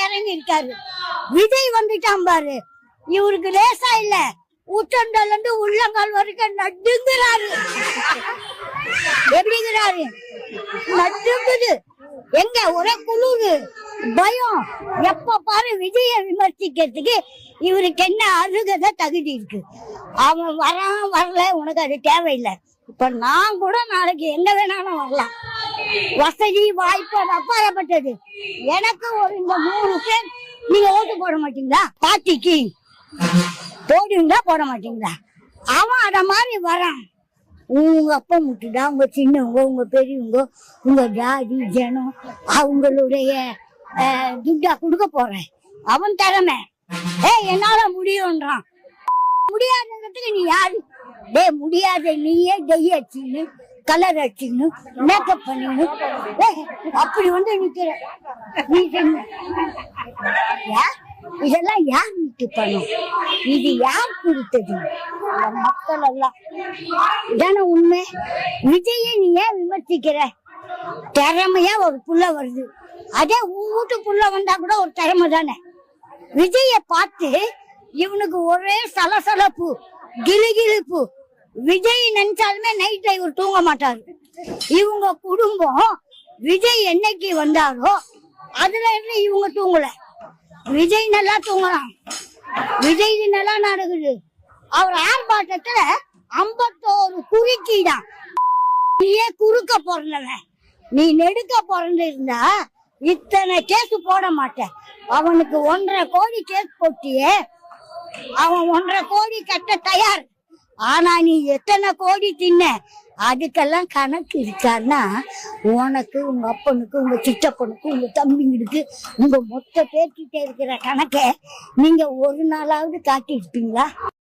இறங்கி இருக்காரு. விஜய் வந்துட்டான் பாரு, இவருக்கு லேசா இல்ல, உச்சந்தல இருந்து உள்ளங்கால் வரைக்கும் நடுங்குறாரு. எப்படிங்கிறாரு? நடுங்குது. எங்க ஒரே குளிரு, பயம். எப்ப பாரு விஜய விமர்சிக்கிறதுக்கு இவருக்கு என்ன அருகதை தகுதி இருக்கு? அவன் வரான் வரல, உனக்கு அது தேவையில்லை. இப்ப நான் கூட நாளைக்கு எங்க வேணாலும் வரலாம். வசதி வாய்ப்பு அது அப்பாற்பட்டது. எனக்கு ஒரு இந்த 3 பேர் நீங்க ஓட்டு போட மாட்டீங்களா? பார்ட்டிக்கு போடுவீங்களா போட மாட்டீங்களா? அவன் அத மாதிரி வரான். உங்க அப்பா முட்டுடா, உங்க சின்னவங்க, உங்க பெரியவங்க, உங்க ஜாதி ஜனம் அவங்களுடைய துட்டா கொடுக்க போறேன். அவன் திறமை என்னால முடியும்ன்றான். முடியாதுன்றதுக்கு நீ யாரு? முடியாத நீயே டெய் அடிச்சுன்னு கலர் அடிச்சுன்னு மேக்கப் பண்ணின்னு அப்படி வந்து நிக்கிற. இதெல்லாம் யார் வீட்டு பணம்? இது யார் கொடுத்தது? மக்கள் எல்லாம் இதான உண்மை. விஜய நீ ஏன் விமர்சிக்கிற? திறமையா ஒரு புள்ள வருது, அதே உன் வீட்டு புள்ள வந்தா கூட ஒரு திறமை தானே. விஜய பார்த்து இவனுக்கு ஒரே சலசலப்பு, கிளுகிழுப்பு. விஜய் நினைச்சாலுமே நைட் இவர் தூங்க மாட்டாரு. இவங்க குடும்பம் விஜய் என்னைக்கு வந்தாரோ அதுல இருந்து இவங்க தூங்கல. விஜய் நல்லா தூங்கலாம், விஜய் நல்லா நடக்குது. அவர் ஆர்ப்பாட்டத்துல 51 குறுக்கிதான். நீயே குறுக்க பிறந்தவன், நீ நெடுக்க பிறந்து இருந்தா இத்தனை கேஸ் போட மாட்டேன். அவனுக்கு 1.5 கோடி கேஸ் போட்டியே, அவன் 1.5 கோடி கட்ட தயார். ஆனா நீ எத்தனை கோடி தின்ன அதுக்கெல்லாம் கணக்கு இருக்கான்னா உனக்கு, உங்க அப்பனுக்கு, உங்க சித்தப்பனுக்கு, உங்க தம்பிங்களுக்கு, உங்க மொத்த பேர்கிட்ட இருக்கிற கணக்கை நீங்க ஒரு நாளாவது காட்டி இருப்பீங்களா?